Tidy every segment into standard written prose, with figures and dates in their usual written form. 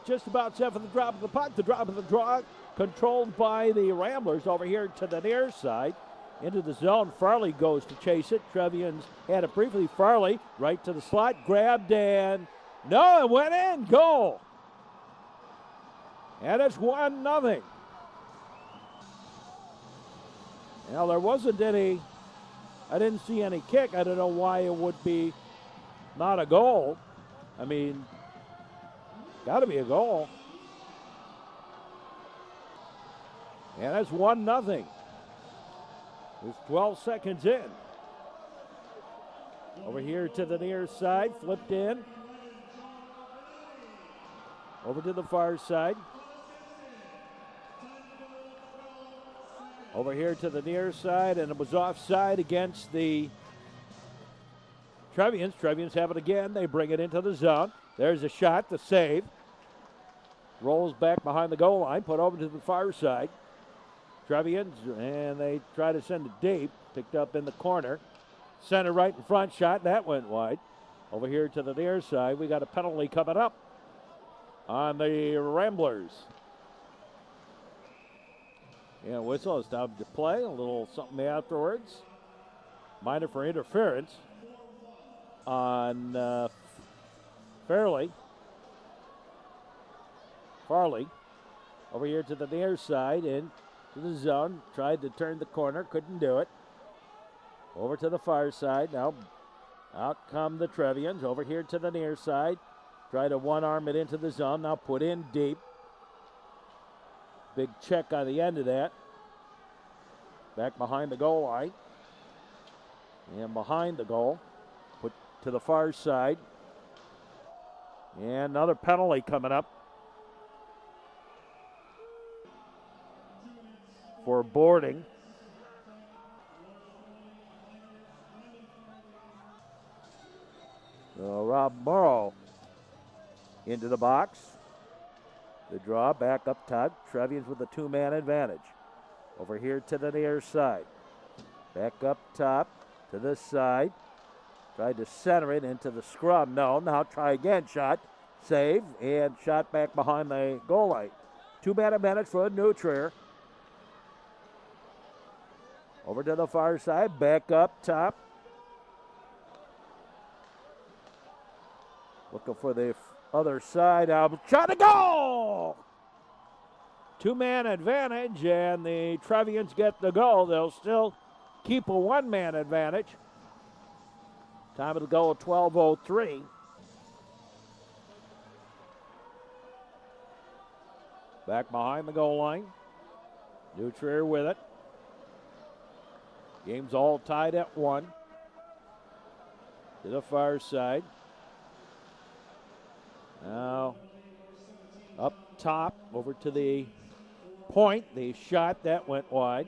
Just about set for the drop of the puck. The drop of the draw controlled by the Ramblers over here to the near side. Into the zone. Farley goes to chase it. Trevians had it briefly. Farley right to the slot. Grabbed and no, it went in. Goal. And it's 1-0. Now there wasn't any, I didn't see any kick. I don't know why it would be not a goal. I mean, got to be a goal. And that's 1-0. There's 12 seconds in. Over here to the near side, flipped in. Over to the far side. Over here to the near side, and it was offside against the Trevians. Trevians have it again. They bring it into the zone. There's a shot, the save. Rolls back behind the goal line, put over to the far side. Trevians, and they try to send it deep. Picked up in the corner. Center right in front, shot, that went wide. Over here to the near side, we got a penalty coming up on the Ramblers. Yeah, whistle is time to play. A little something afterwards. Minor for interference on Farley. Over here to the near side, into the zone. Tried to turn the corner, couldn't do it. Over to the far side. Now out come the Trevians. Over here to the near side. Try to one-arm it into the zone. Now put in deep. Big check on the end of that. Back behind the goal line. And behind the goal. Put to the far side. And another penalty coming up for boarding. So Rob Morrow into the box. The draw back up top. Trevians with a two-man advantage. Over here to the near side. Back up top to this side. Tried to center it into the scrum. No, now try again. Shot, save, and shot back behind the goal line. Two-man advantage for Neutrier. Over to the far side. Back up top. Looking for the other side. Shot, a goal! Two-man advantage, and the Trevians get the goal. They'll still keep a one-man advantage. Time of the goal, 12:03. Back behind the goal line. Neutrier with it. Game's all tied at 1. To the far side. Now up top, over to the point. The shot, that went wide.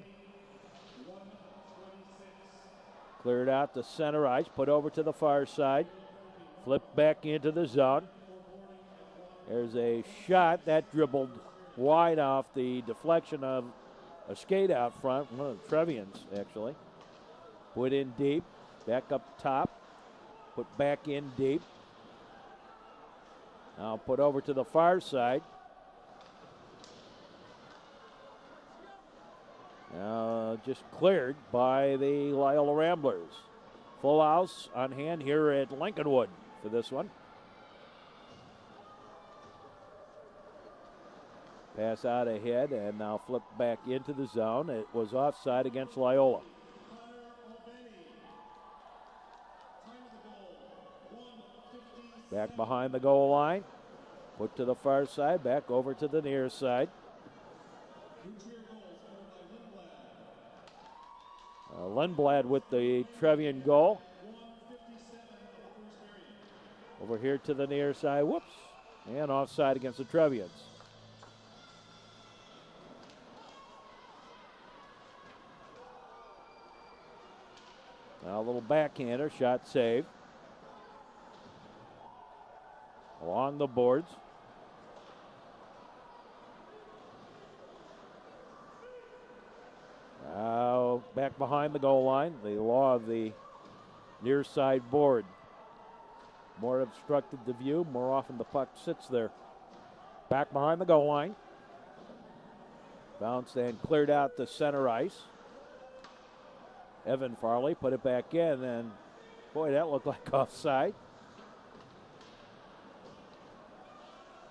Cleared out the center ice, put over to the far side. Flipped back into the zone. There's a shot that dribbled wide off the deflection of a skate out front, one of the Trevians actually. Put in deep, back up top, put back in deep. Now put over to the far side. Now just cleared by the Loyola Ramblers. Full house on hand here at Lincolnwood for this one. Pass out ahead and now flip back into the zone. It was offside against Loyola. Back behind the goal line. Put to the far side, back over to the near side. Lundblad with the Trevian goal. Over here to the near side, whoops. And offside against the Trevians. Now a little backhander, shot saved. Along the boards. Now back behind the goal line. The law of the near side board. More obstructed the view. More often the puck sits there. Back behind the goal line. Bounced and cleared out the center ice. Evan Farley put it back in, and boy, that looked like offside.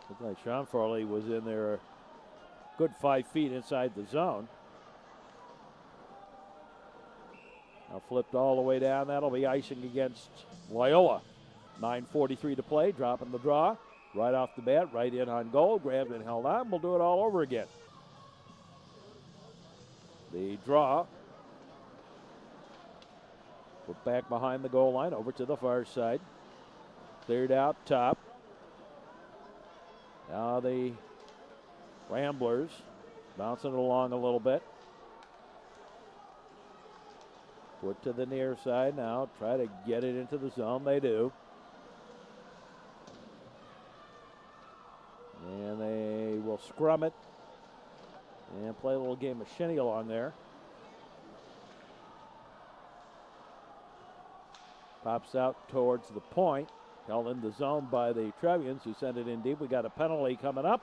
Looked like Sean Farley was in there a good 5 feet inside the zone. Now flipped all the way down. That'll be icing against Loyola. 9:43 to play, dropping the draw. Right off the bat, right in on goal. Grabbed and held on. We'll do it all over again. The draw. Put back behind the goal line, over to the far side. Cleared out top. Now the Ramblers bouncing it along a little bit. Put to the near side now. Try to get it into the zone. They do. And they will scrum it and play a little game of shinny along there. Pops out towards the point. Held in the zone by the Trevians, who sent it in deep. We got a penalty coming up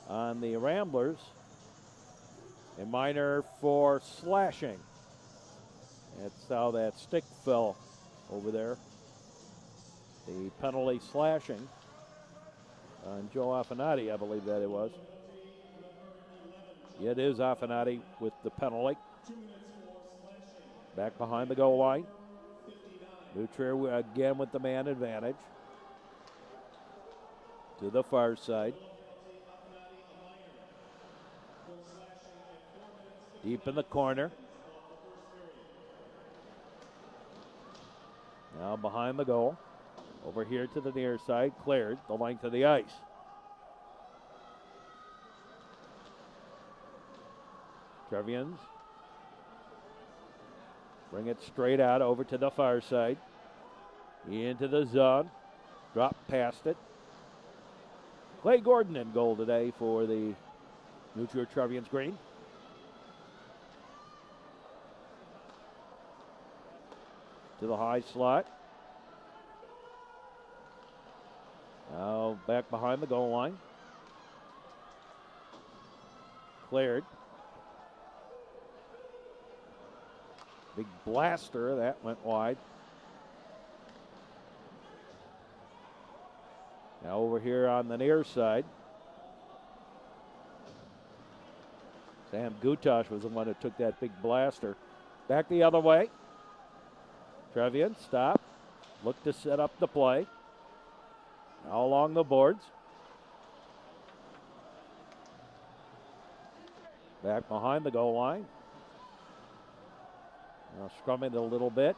on the Ramblers. A minor for slashing. That's how that stick fell over there. The penalty slashing on Joe Affinati, I believe that it was. Yeah, it is Affinati with the penalty. Back behind the goal line. Nutrier again with the man advantage. To the far side. Deep in the corner. Now behind the goal. Over here to the near side. Cleared the length of the ice. Trevians bring it straight out over to the far side. Into the zone. Drop past it. Clay Gordon in goal today for the New Trier Trevians green. To the high slot. Now back behind the goal line. Cleared. Big blaster, that went wide. Now over here on the near side. Sam Gutash was the one who took that big blaster. Back the other way. Trevian, stop. Look to set up the play. Now along the boards. Back behind the goal line. Now scrumming a little bit.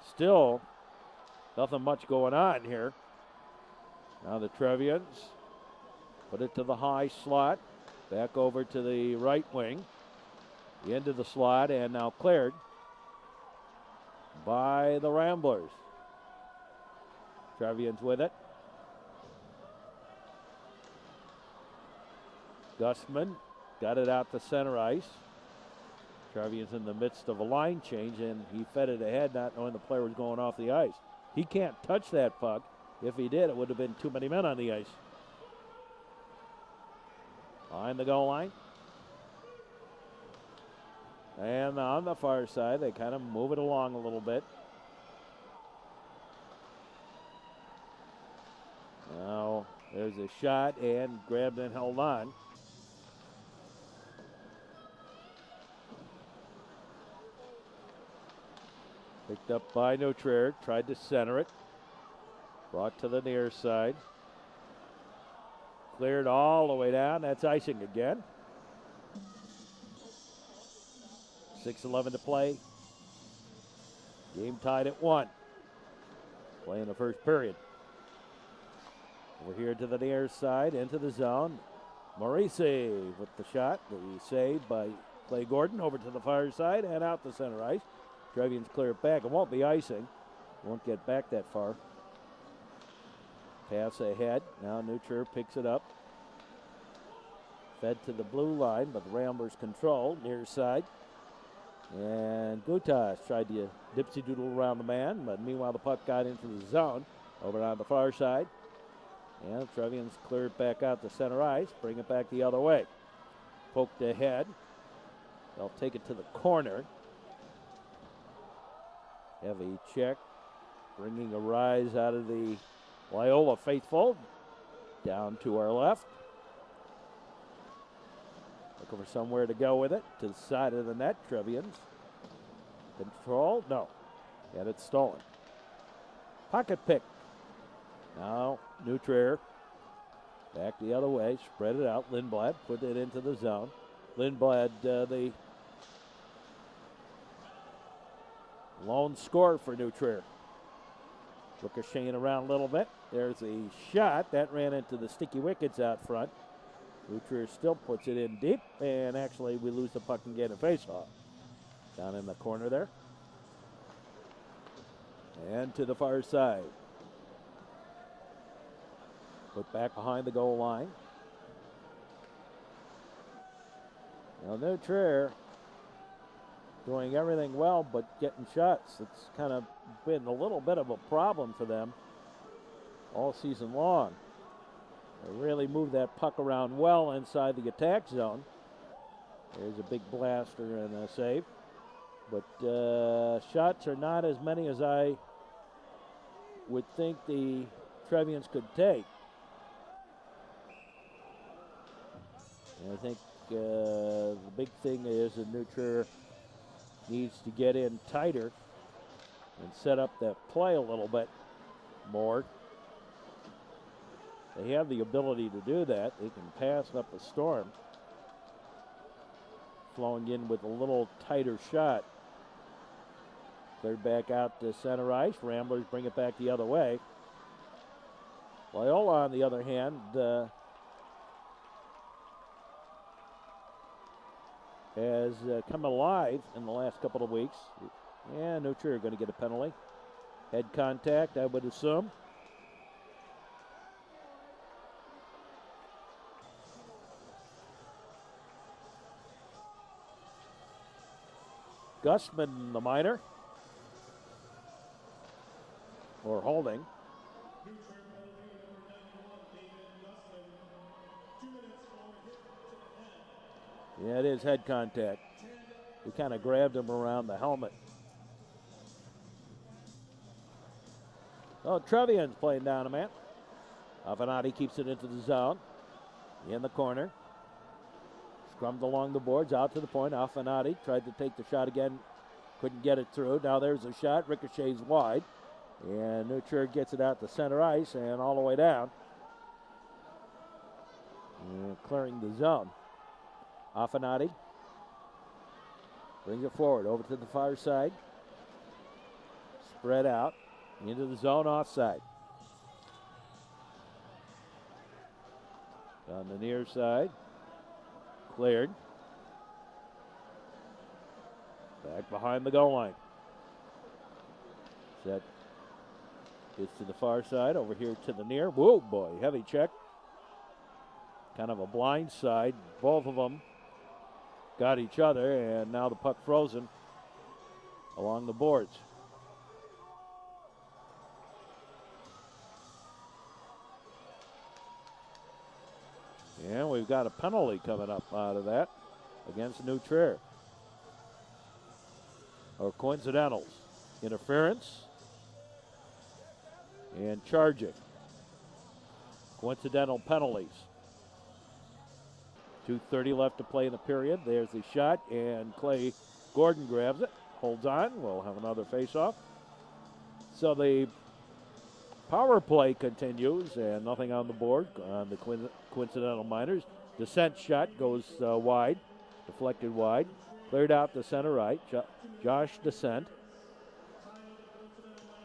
Still nothing much going on here. Now the Trevians put it to the high slot. Back over to the right wing. The end of the slot, and now cleared by the Ramblers. Trevians with it. Gustman got it out to center ice. Trevian's in the midst of a line change, and he fed it ahead, not knowing the player was going off the ice. He can't touch that puck. If he did, it would have been too many men on the ice. Behind the goal line. And on the far side, they kind of move it along a little bit. Now, there's a shot and grabbed and held on. Picked up by Nutrier, tried to center it. Brought to the near side. Cleared all the way down. That's icing again. 6:11 to play. Game tied at 1. Play in the first period. Over here to the near side, into the zone. Morisi with the shot. The save by Clay Gordon over to the far side and out the center ice. Trevians clear it back. It won't be icing. Won't get back that far. Pass ahead. Now Nutrier picks it up. Fed to the blue line, but the Ramblers control. Near side. And Gutas tried to dipsy-doodle around the man, but meanwhile the puck got into the zone over on the far side. And Trevian's cleared back out to center ice, bring it back the other way. Poked ahead. They'll take it to the corner. Heavy check, bringing a rise out of the Loyola faithful. Down to our left. Looking for somewhere to go with it. To the side of the net, Trevians. Control, no. And it's stolen. Pocket pick. Now, Neutrier. Back the other way, spread it out. Lindblad put it into the zone. Lindblad, the lone scorer for Neutrier. Ricocheting around a little bit. There's a shot. That ran into the sticky wickets out front. Neutrier still puts it in deep, and actually we lose the puck and get a face-off. Down in the corner there. And to the far side. Put back behind the goal line. Now, Neutrier doing everything well, but getting shots. It's kind of been a little bit of a problem for them all season long. They really moved that puck around well inside the attack zone. There's a big blaster and a save. But shots are not as many as I would think the Trevians could take. And I think the big thing is that Neutrier needs to get in tighter and set up that play a little bit more. They have the ability to do that. They can pass up a storm. Flowing in with a little tighter shot. Cleared back out to center ice. Ramblers bring it back the other way. Loyola, on the other hand, has come alive in the last couple of weeks. And Neutrier going to get a penalty. Head contact, I would assume. Gustman, the minor, or holding. Yeah, it is head contact. He kind of grabbed him around the helmet. Oh, Trevian's playing down a man. Avenatti keeps it into the zone. In the corner. Scrummed along the boards, out to the point. Avenatti tried to take the shot again. Couldn't get it through. Now there's a shot. Ricochets wide. And Neutrier gets it out to center ice and all the way down. And clearing the zone. Avenatti brings it forward over to the far side. Spread out into the zone offside. On the near side. Cleared. Back behind the goal line. Set gets to the far side, over here to the near. Whoa, boy, heavy check. Kind of a blind side. Both of them got each other, and now the puck frozen along the boards. And we've got a penalty coming up out of that against Neutrier. Or coincidentals. Interference and charging. Coincidental penalties. 2:30 left to play in the period. There's the shot, and Clay Gordon grabs it, holds on. We'll have another face-off. So the power play continues, and nothing on the board on the coincidental minors. Descent shot goes wide, deflected wide, cleared out to center right. Josh Descent.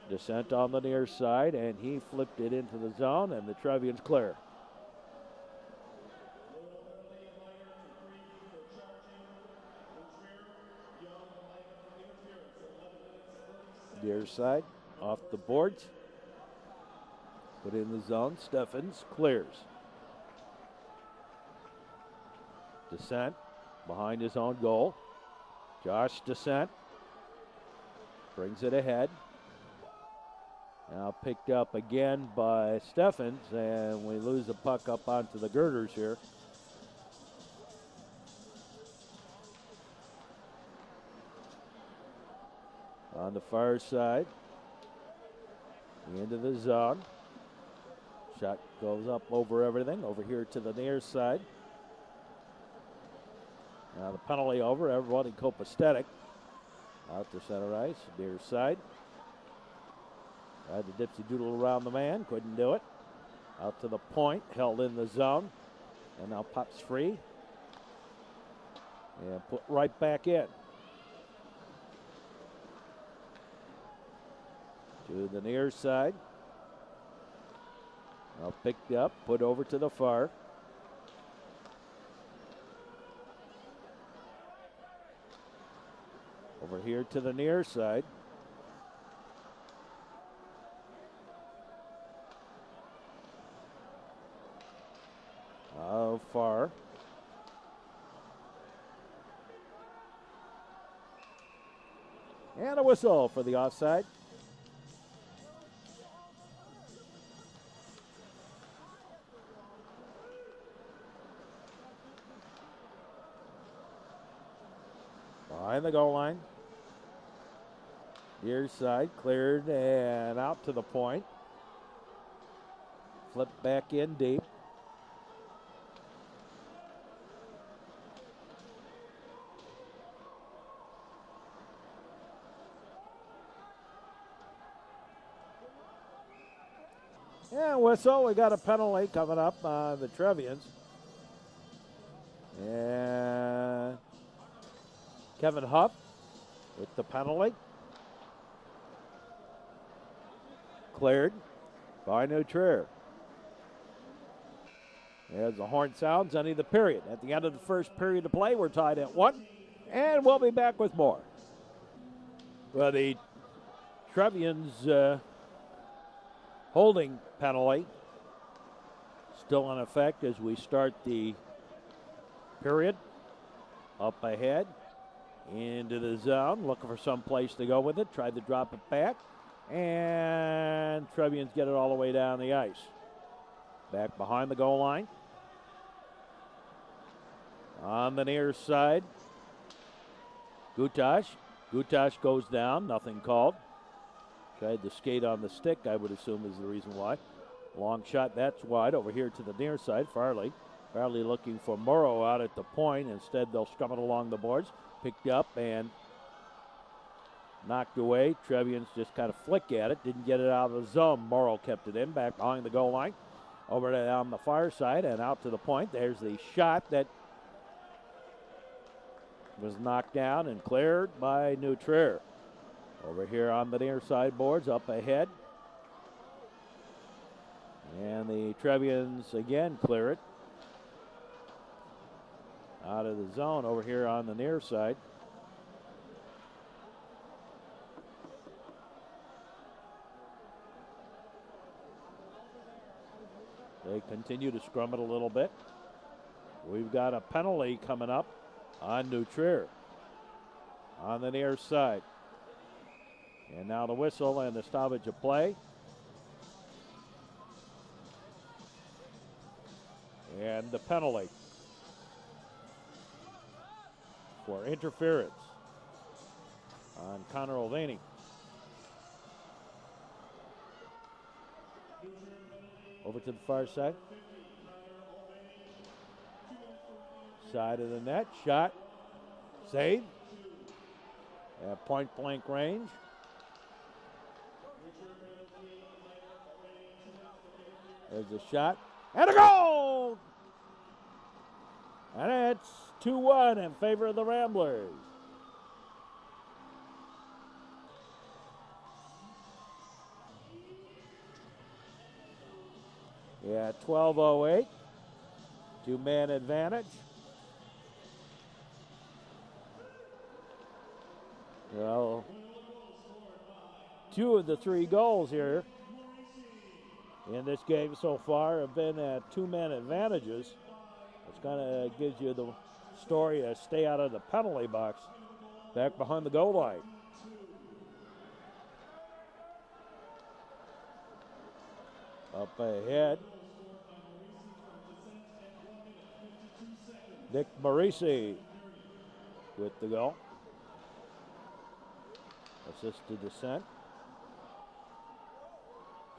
Descent on the near side, and he flipped it into the zone, and the Trevians clear. Near side, off the boards. Put in the zone. Steffens clears. Descent behind his own goal. Josh Descent brings it ahead. Now picked up again by Steffens, and we lose the puck up onto the girders here. On the far side, into the zone. Shot goes up over everything, over here to the near side. Now the penalty over, everyone in copacetic. Out to center ice, near side. Tried to dipsy doodle around the man, couldn't do it. Out to the point, held in the zone. And now pops free. And put right back in. To the near side. Now picked up, put over to the far. Over here to the near side. Far. And a whistle for the offside. Behind the goal line. Near side, cleared and out to the point. Flip back in deep. And whistle, we got a penalty coming up on the Trevians. And Kevin Huff with the penalty. Cleared by New Trier. As the horn sounds, ending the period. At the end of the first period of play, we're tied at 1, and we'll be back with more. Well, the Trevians holding penalty still in effect as we start the period. Up ahead, into the zone, looking for some place to go with it. Tried to drop it back, and Trevians get it all the way down the ice. Back behind the goal line. On the near side, Gutash. Gutash goes down, nothing called. Tried to skate on the stick, I would assume is the reason why. Long shot, that's wide. Over here to the near side, Farley. Farley looking for Morrow out at the point. Instead, they'll scrum it along the boards. Picked up and knocked away. Trevians just kind of flick at it. Didn't get it out of the zone. Morrow kept it in, back behind the goal line. Over to on the far side and out to the point. There's the shot that was knocked down and cleared by New Trier. Over here on the near side boards, up ahead. And the Trevians again clear it. Out of the zone over here on the near side. They continue to scrum it a little bit. We've got a penalty coming up on New Trier on the near side. And now the whistle and the stoppage of play. And the penalty for interference on Connor Mulvaney. Over to the far side. Side of the net, shot, save. At point blank range. There's a shot and a goal! And it's 2-1 in favor of the Ramblers. Yeah, 12:08. Two-man advantage. Well, 2 of the 3 goals here in this game so far have been at two-man advantages. Which kind of gives you the story to stay out of the penalty box back behind the goal line. Up ahead. Nick Marisi with the goal. Assisted descent.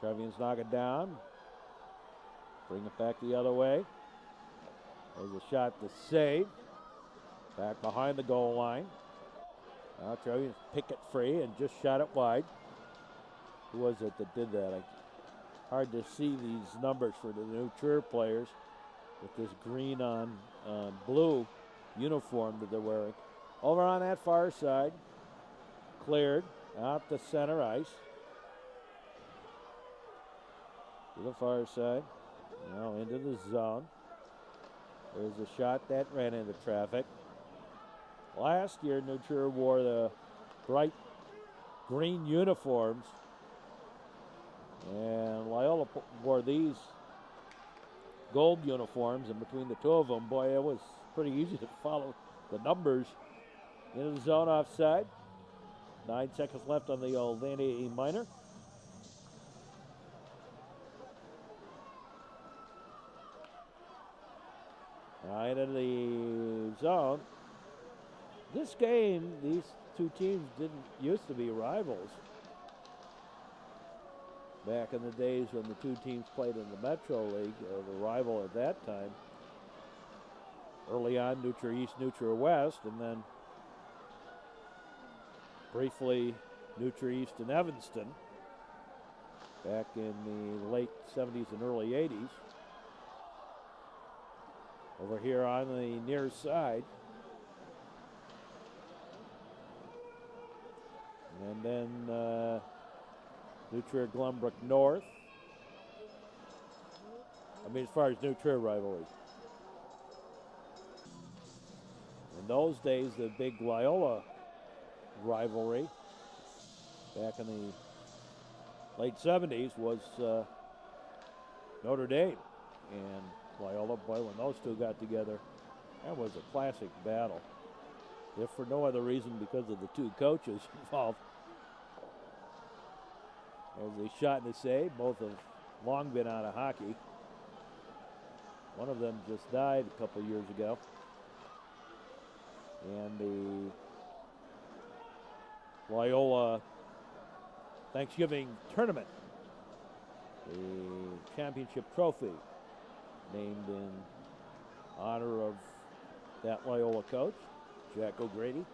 Trevians knock it down. Bring it back the other way. There's a shot to save. Back behind the goal line. Now Trevians pick it free and just shot it wide. Who was it that did that? Hard to see these numbers for the New Trier players with this green on blue uniform that they're wearing. Over on that far side. Cleared out to center ice. To the far side. Now into the zone. There's a shot that ran into traffic. Last year, New Trier wore the bright green uniforms. And Loyola wore these gold uniforms, and between the two of them, boy, it was pretty easy to follow the numbers. Into the zone offside. 9 seconds left on the old Vandy minor. Into the zone. This game, these two teams didn't used to be rivals. Back in the days when the two teams played in the Metro League, the rival at that time. Early on, New Trier East, New Trier West, and then briefly New Trier East and Evanston back in the late 70s and early 80s. Over here on the near side. And then New Trier Glenbrook North. I mean, as far as New Trier rivalry. In those days, the big Loyola rivalry back in the late 70s was Notre Dame and Loyola. Boy, when those two got together, that was a classic battle. If for no other reason because of the two coaches involved. There's a shot and a save. Both have long been out of hockey. One of them just died a couple years ago. And the Loyola Thanksgiving tournament, the championship trophy, named in honor of that Loyola coach, Jack O'Grady.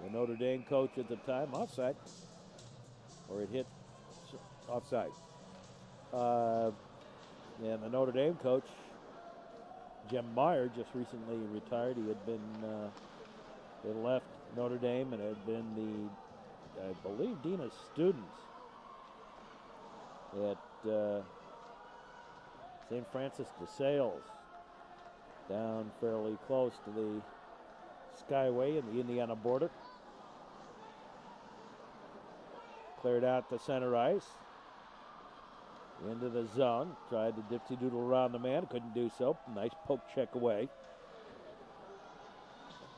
The Notre Dame coach at the time, offside, or it hit offside. And the Notre Dame coach, Jim Meyer, just recently retired. He had been, he left Notre Dame and had been the, I believe, dean of students at St. Francis de Sales, down fairly close to the Skyway and the Indiana border. Cleared out to center ice. Into the zone. Tried to dipsy doodle around the man. Couldn't do so. Nice poke check away.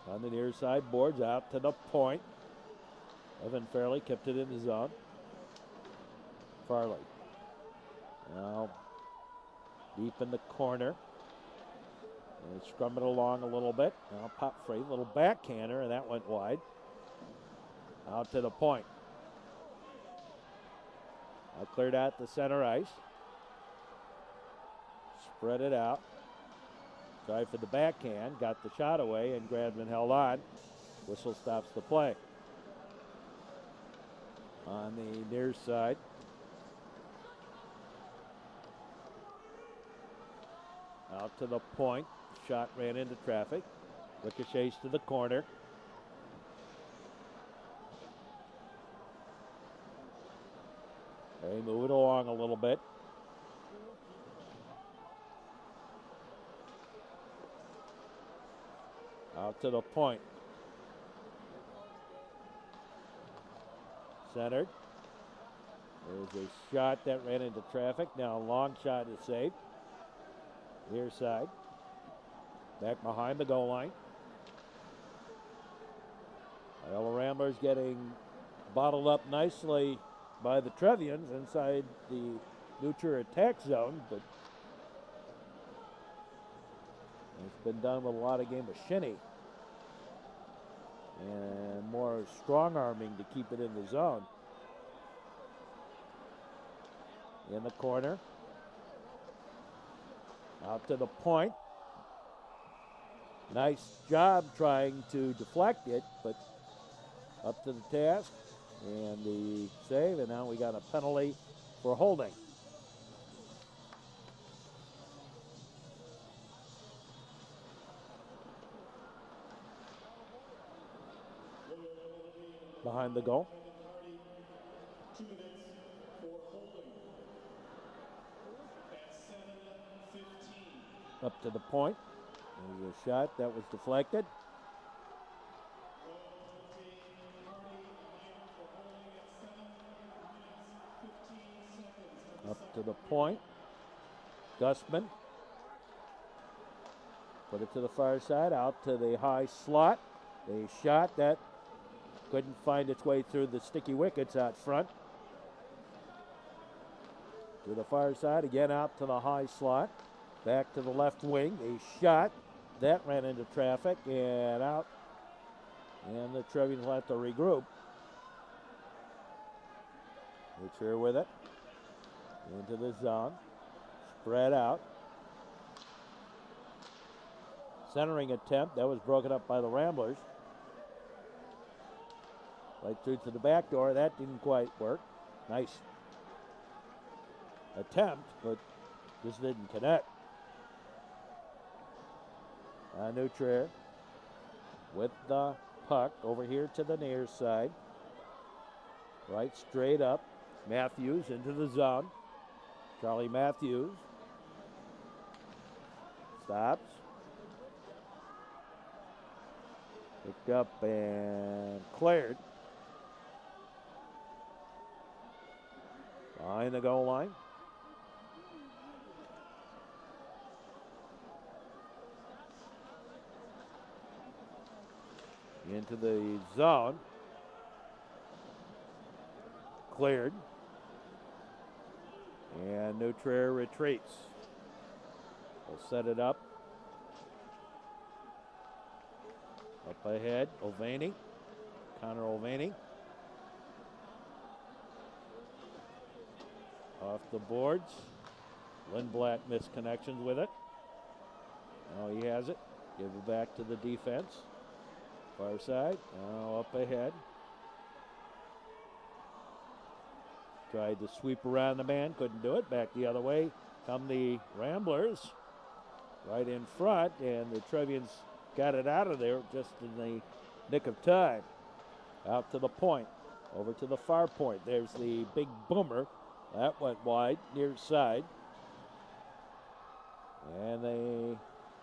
On the near side boards out to the point. Evan Fairley kept it in the zone. Farley. Now deep in the corner. And scrum it along a little bit. Now pop free. Little backhander, and that went wide. Out to the point. Now cleared out the center ice. Spread it out. Tried for the backhand. Got the shot away, and Gradman held on. Whistle stops the play. On the near side. Out to the point. Shot ran into traffic. Ricochets to the corner. They move it along a little bit. Out to the point. Centered. There's a shot that ran into traffic. Now a long shot is saved. Near side. Back behind the goal line. Loyola Ramblers getting bottled up nicely by the Trevians inside the Neutral attack zone, but it's been done with a lot of game of shinny and more strong arming to keep it in the zone. In the corner. Out to the point. Nice job trying to deflect it, but up to the task. And the save, and now we got a penalty for holding. Behind the goal. 2 minutes for holding. At 7:15. Up to the point. There's a shot that was deflected. Up to the point. Gusman. Put it to the far side, out to the high slot. A shot that couldn't find its way through the sticky wickets out front. To the far side, again out to the high slot. Back to the left wing. A shot that ran into traffic and out. And the Trevians will have to regroup. It's here with it. Into the zone. Spread out. Centering attempt. That was broken up by the Ramblers. Right through to the back door. That didn't quite work. Nice attempt, but just didn't connect. Neutral with the puck over here to the near side. Right straight up. Matthews into the zone. Charlie Matthews stops. Picked up and cleared. Behind the goal line. Into the zone. Cleared. And Neutral retreats. We'll set it up. Up ahead, Ovani. Connor Ovani. Off the boards. Lindblad missed connections with it. Now he has it. Give it back to the defense. Far side. Now up ahead. Tried to sweep around the man, couldn't do it. Back the other way come the Ramblers. Right in front, and the Trevians got it out of there just in the nick of time. Out to the point, over to the far point. There's the big boomer. That went wide, near side. And they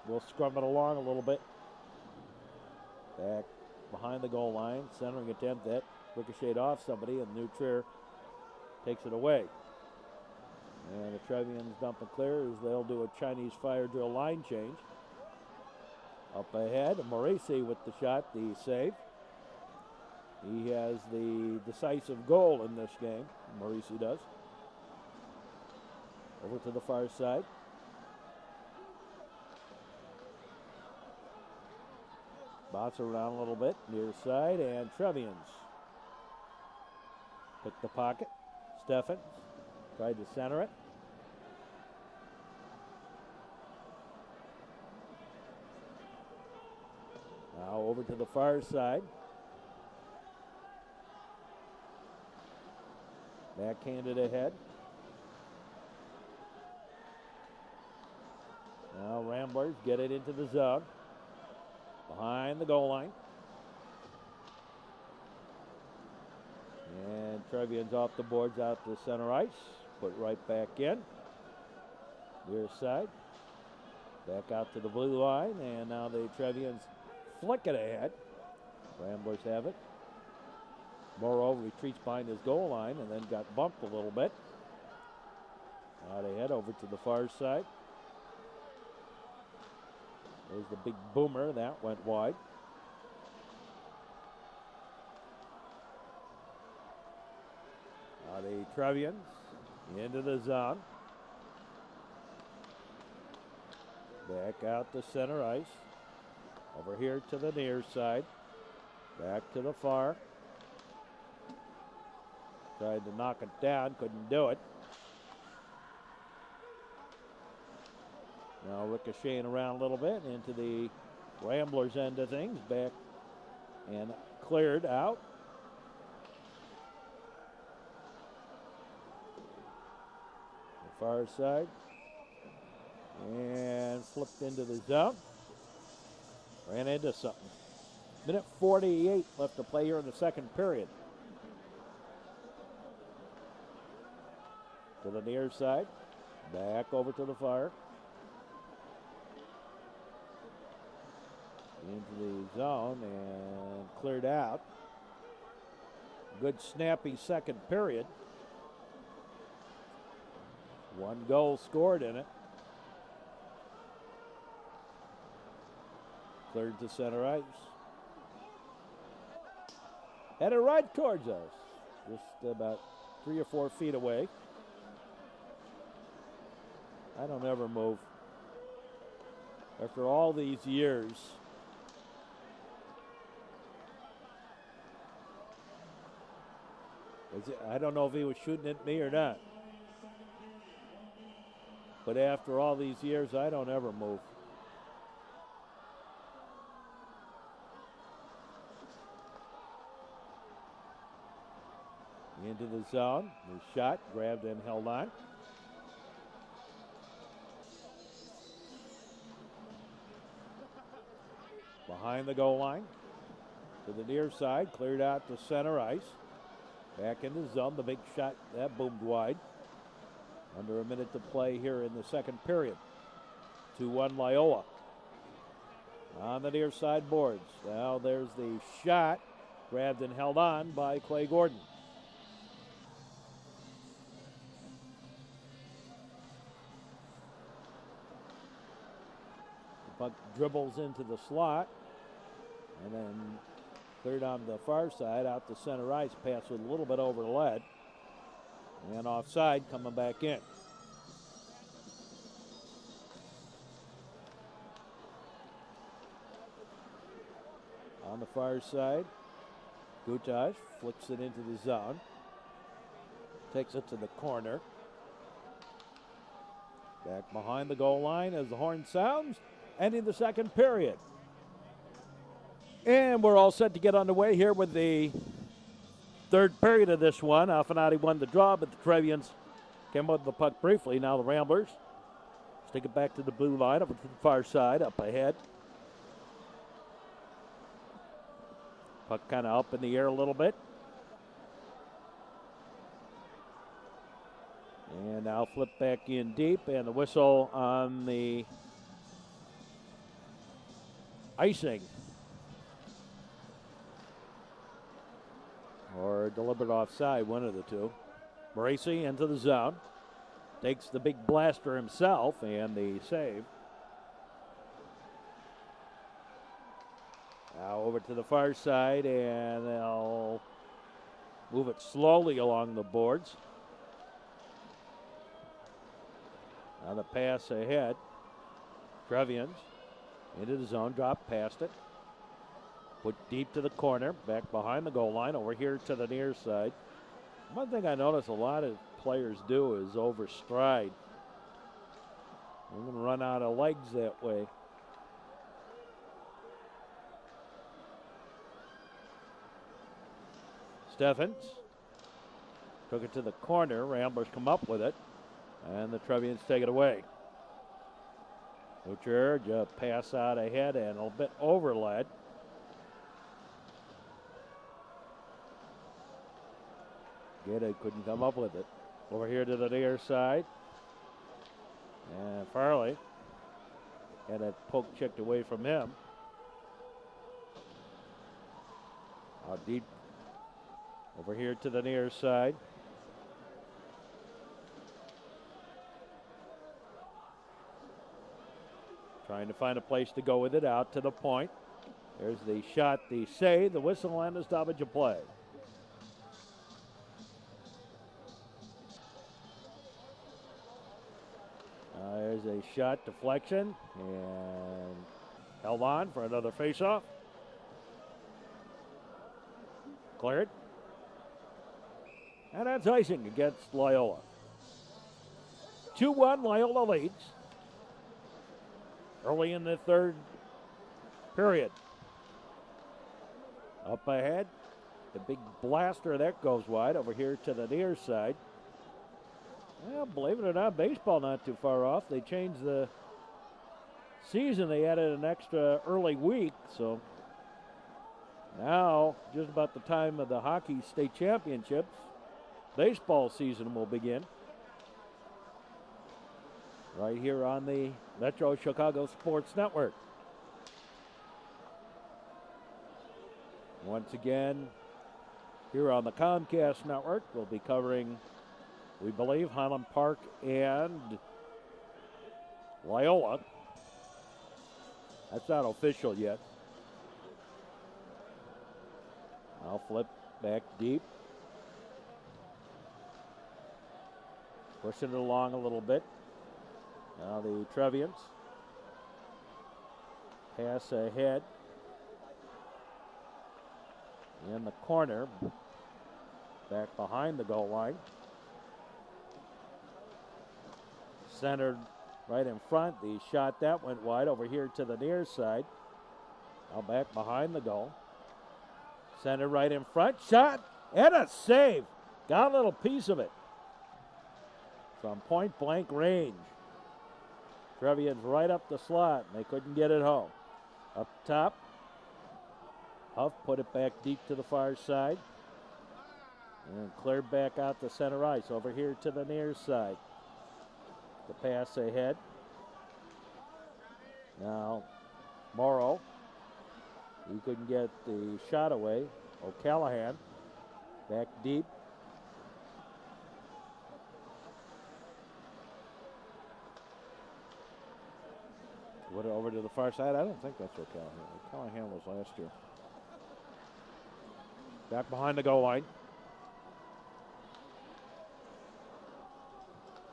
will scrum it along a little bit. Back behind the goal line, centering attempt that ricocheted off somebody, and Neutral takes it away. And the Trevians dump and clear as they'll do a Chinese fire drill line change. Up ahead, Morisi with the shot, the save. He has the decisive goal in this game, Morisi does. Over to the far side. Bounce around a little bit, near side, and Trevians pick the pocket. Steffens tried to center it. Now over to the far side. Backhanded ahead. Now Ramblers get it into the zone. Behind the goal line. And Trevians off the boards out to center ice. Put right back in. Near side. Back out to the blue line. And now the Trevians flick it ahead. Ramblers have it. Morrow retreats behind his goal line and then got bumped a little bit. Out ahead over to the far side. There's the big boomer. That went wide. Now the Trevians into the zone. Back out to center ice. Over here to the near side. Back to the far. Tried to knock it down, couldn't do it. Now ricocheting around a little bit into the Ramblers end of things. Back and cleared out. The far side. And flipped into the zone. Ran into something. Minute 48 left to play here in the second period. To the near side. Back over to the far. Into the zone and cleared out. Good snappy second period. 1 goal scored in it. Cleared to center ice. Headed right towards us. Just about 3 or 4 feet away. I don't ever move. After all these years, I don't know if he was shooting at me or not. But after all these years, I don't ever move. Into the zone. The shot grabbed and held on. Behind the goal line. To the near side. Cleared out to center ice. Back in the zone. The big shot. That boomed wide. Under a minute to play here in the second period. 2-1 Loyola. On the near side boards. Now there's the shot. Grabbed and held on by Clay Gordon. The puck dribbles into the slot. And then cleared on the far side out to center ice. Pass with a little bit over the lead. And offside coming back in. On the far side, Gutaj flicks it into the zone. Takes it to the corner. Back behind the goal line as the horn sounds. Ending the second period. And we're all set to get underway here with the third period of this one. Alfinati won the draw, but the Trevians came up with the puck briefly. Now the Ramblers stick it back to the blue line, over to the far side, up ahead. Puck kind of up in the air a little bit. And now flip back in deep, and the whistle on the icing. Or deliberate offside, one of the two. Morrissey into the zone. Takes the big blaster himself, and the save. Now over to the far side, and they'll move it slowly along the boards. Now the pass ahead. Trevians into the zone, drop past it. Put deep to the corner, back behind the goal line, over here to the near side. One thing I notice a lot of players do is overstride. They're going to run out of legs that way. Steffens took it to the corner. Ramblers come up with it, and the Trevians take it away. Butcher just pass out ahead and a bit overled. Gede couldn't come up with it. Over here to the near side. And Farley had a poke checked away from him. Out deep. Over here to the near side. Trying to find a place to go with it out to the point. There's the shot, the save, the whistle, and the stoppage of play. There's a shot deflection and held on for another faceoff. Cleared. And that's icing against Loyola. 2-1, Loyola leads early in the third period. Up ahead, the big blaster that goes wide over here to the near side. Well, believe it or not, baseball not too far off. They changed the season. They added an extra early week, so now just about the time of the hockey state championships, baseball season will begin. Right here on the Metro Chicago Sports Network. Once again, here on the Comcast Network, we'll be covering, we believe, Highland Park and Loyola. That's not official yet. I'll flip back deep. Pushing it along a little bit. Now the Trevians pass ahead. In the corner, back behind the goal line. Centered right in front. The shot that went wide over here to the near side. Now back behind the goal. Centered right in front. Shot and a save. Got a little piece of it from point blank range. Trevians right up the slot, and they couldn't get it home. Up top, Huff put it back deep to the far side. And cleared back out to center ice. Over here to the near side. The pass ahead. Now, Morrow. He couldn't get the shot away. O'Callahan back deep. Put it over to the far side. I don't think that's O'Callahan. O'Callahan was last year. Back behind the goal line.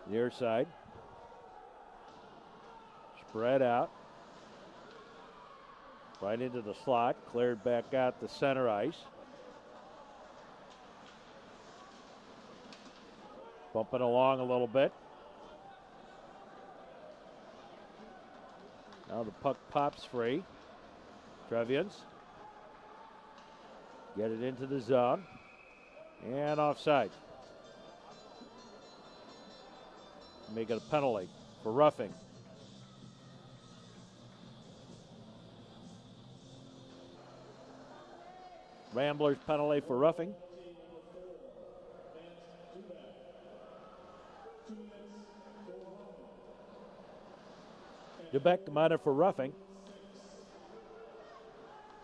Near side. Spread out. Right into the slot. Cleared back out to center ice. Bumping along a little bit. Now the puck pops free. Trevians get it into the zone. And offside. Make it a penalty for roughing. Ramblers penalty for roughing. Dubeck the minor for roughing.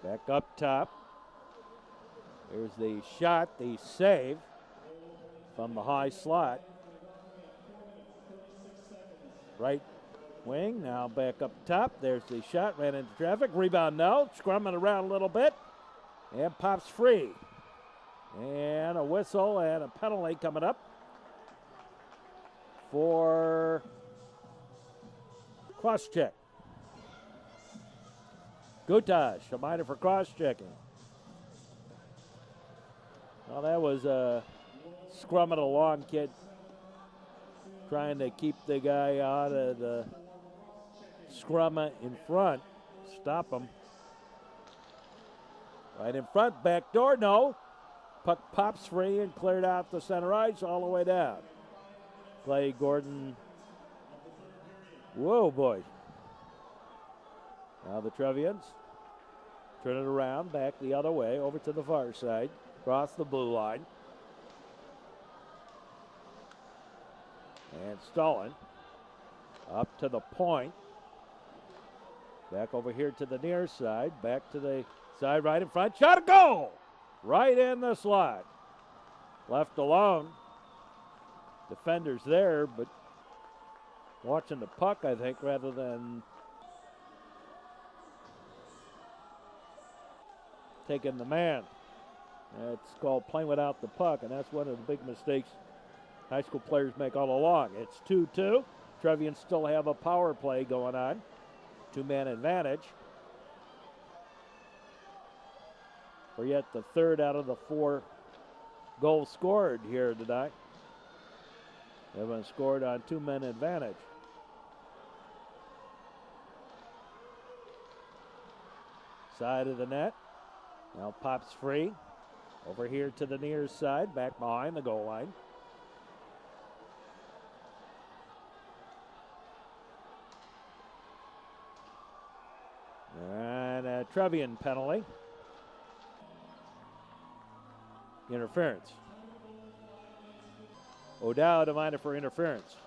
Back up top. There's the shot, the save from the high slot. Right wing, now back up top. There's the shot, ran into traffic. Rebound now, scrumming around a little bit. And pops free. And a whistle and a penalty coming up for cross-check. Gutash, a minor for cross-checking. Well, that was scrumming along, kid. Trying to keep the guy out of the scrum in front. Stop him. Right in front, back door, no. Puck pops free and cleared out the center ice all the way down. Clay Gordon. Whoa, boy. Now the Trevians turn it around, back the other way, over to the far side, across the blue line. And Stallin up to the point. Back over here to the near side, back to the side right in front. Shot, a goal! Right in the slot. Left alone. Defenders there, but watching the puck, I think, rather than taking the man. That's called playing without the puck, and that's one of the big mistakes high school players make all along. It's 2-2. Trevians still have a power play going on. Two-man advantage. For yet the third out of the 4 goals scored here tonight. They've been scored on two-man advantage. Side of the net. Now pops free. Over here to the near side, back behind the goal line. And a Trevian penalty. Interference. O'Dowd demanded for interference.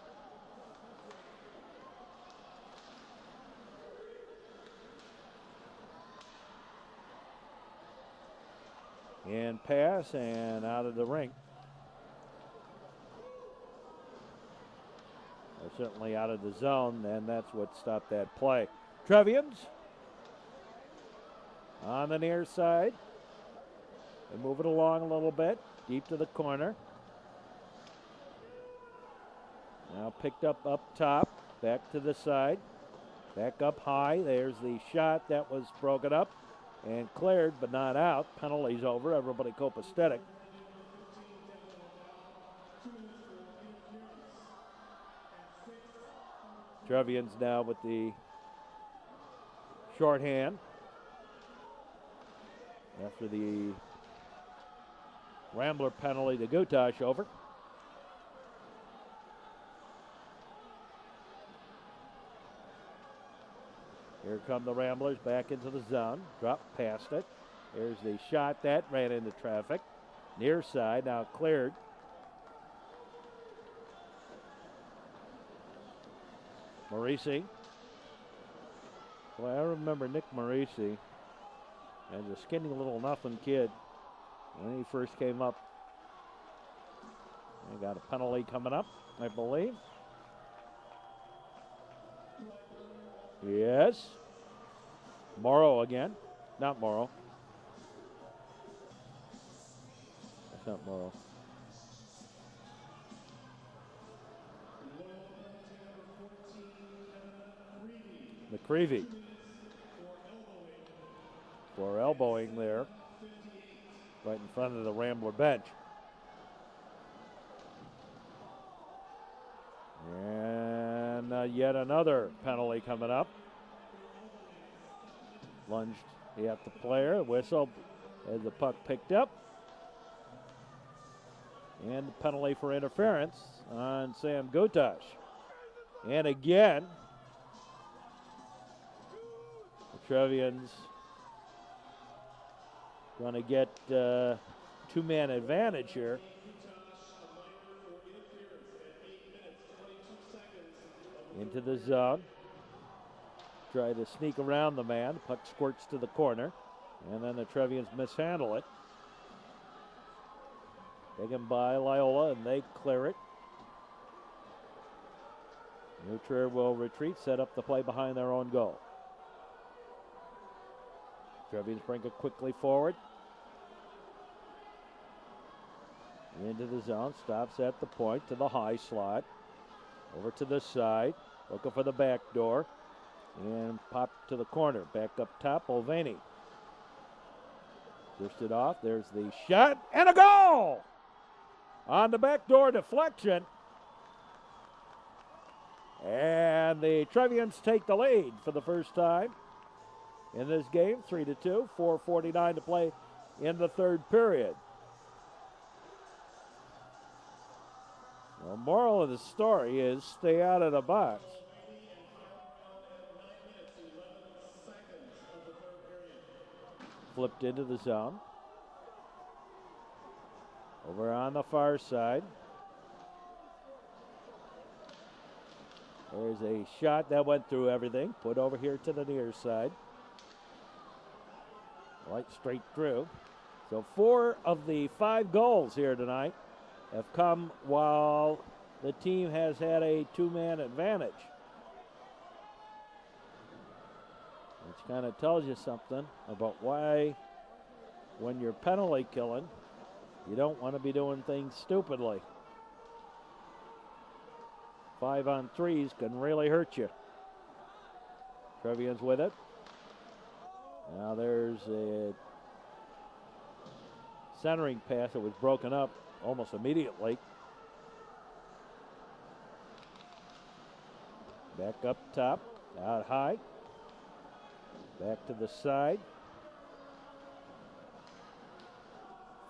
And pass and out of the rink. They're certainly out of the zone, and that's what stopped that play. Trevians on the near side. They move it along a little bit, deep to the corner. Now picked up top, back to the side, back up high. There's the shot that was broken up and cleared, but not out. Penalty's over. Everybody copacetic. Trevians now with the shorthand after the Rambler penalty to Gutash over. Here come the Ramblers back into the zone. Drop past it. There's the shot that ran into traffic. Near side now cleared. Morisi. Well, I remember Nick Morisi as a skinny little nothing kid when he first came up. They got a penalty coming up, I believe. Yes. Morrow again. Not Morrow. That's not Morrow. McCreevy for elbowing there right in front of the Rambler bench. And yet another penalty coming up. Lunged at the player, whistle as the puck picked up. And the penalty for interference on Sam Gutash. And again, the Trevians going to get two-man advantage here. Into the zone. Try to sneak around the man. Puck squirts to the corner. And then the Trevians mishandle it. Taken by Loyola, and they clear it. Neutral will retreat, set up the play behind their own goal. Trevians bring it quickly forward. Into the zone, stops at the point to the high slot. Over to the side, looking for the back door. And pop to the corner, back up top, Mulvaney. Pushed it off, there's the shot, and a goal! On the backdoor deflection. And the Trevians take the lead for the first time in this game, 3-2, 4:49 to play in the third period. The moral of the story is stay out of the box. Flipped into the zone. Over on the far side. There's a shot that went through everything. Put over here to the near side. Right straight through. So 4 of the 5 goals here tonight have come while the team has had a two-man advantage. Which kind of tells you something about why when you're penalty killing, you don't want to be doing things stupidly. 5-on-3s can really hurt you. Trevian's with it. Now there's a centering pass that was broken up almost immediately. Back up top, out high. Back to the side.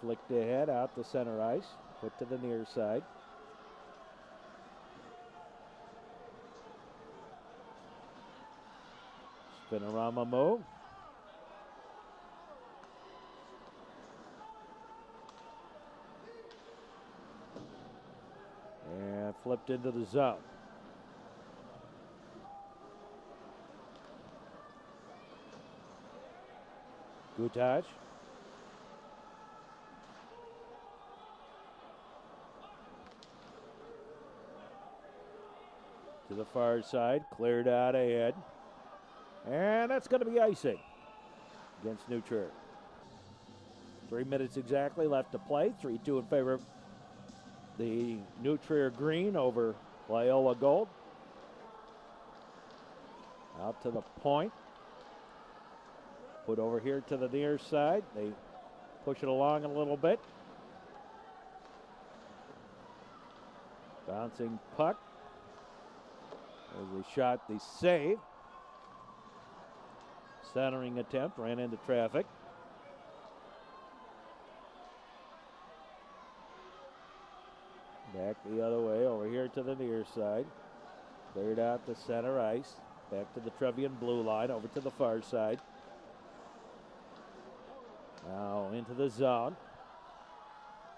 Flicked ahead, out to center ice. Put to the near side. Spinorama move. And flipped into the zone. Gutaj. To the far side, cleared out ahead. And that's going to be icing against New Trier. 3 minutes exactly left to play. 3-2 in favor of the New Trier green over Loyola gold. Out to the point. Put over here to the near side. They push it along a little bit. Bouncing puck. There's a shot, the save. Centering attempt, ran into traffic. Back the other way, over here to the near side. Cleared out to center ice. Back to the Trevian blue line, over to the far side. Now into the zone.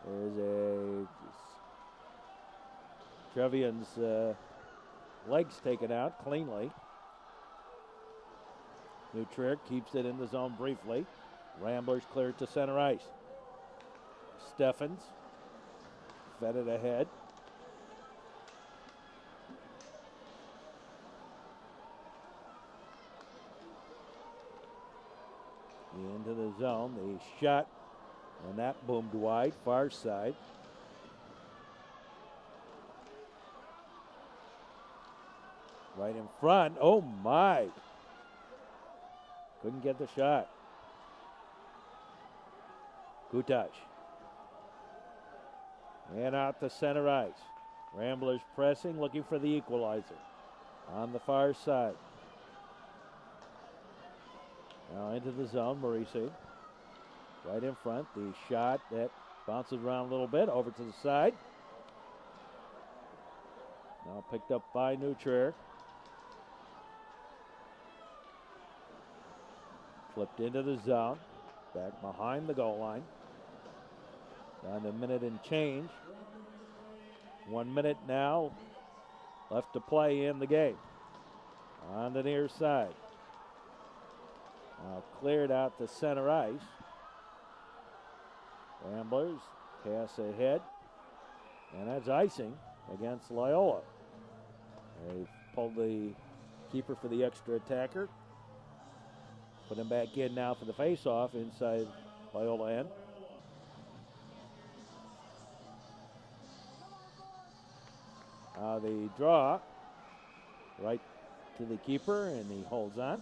There's a Trevian's legs taken out cleanly. New Trier keeps it in the zone briefly. Ramblers cleared to center ice. Steffens fed it ahead. Into the zone, the shot, and that boomed wide, far side. Right in front, oh my. Couldn't get the shot. Gutaj. And out to center ice. Ramblers pressing, looking for the equalizer. On the far side. Now into the zone, Maurice. Right in front, the shot that bounces around a little bit, over to the side. Now picked up by New Trier. Flipped into the zone, back behind the goal line. Down to a minute and change. 1 minute now left to play in the game. On the near side. Now cleared out to center ice. Ramblers pass ahead. And that's icing against Loyola. They pulled the keeper for the extra attacker. Put him back in now for the face-off inside Loyola end. Now the draw right to the keeper, and he holds on.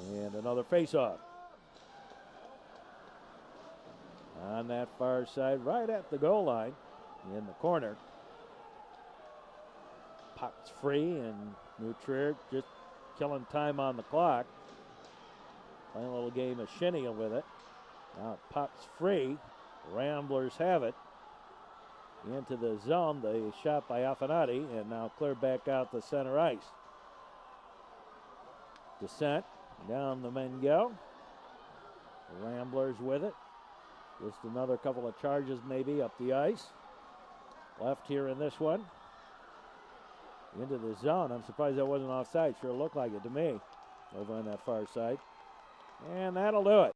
And another face-off. On that far side, right at the goal line, in the corner. Puck's free, and New Trier just killing time on the clock. Playing a little game of shinny with it. Now puck's free. Ramblers have it. Into the zone, the shot by Affinati, and now clear back out to center ice. Descent, down the men go. The Ramblers with it. Just another couple of charges maybe up the ice. Left here in this one. Into the zone. I'm surprised that wasn't offside. Sure looked like it to me over on that far side. And that'll do it.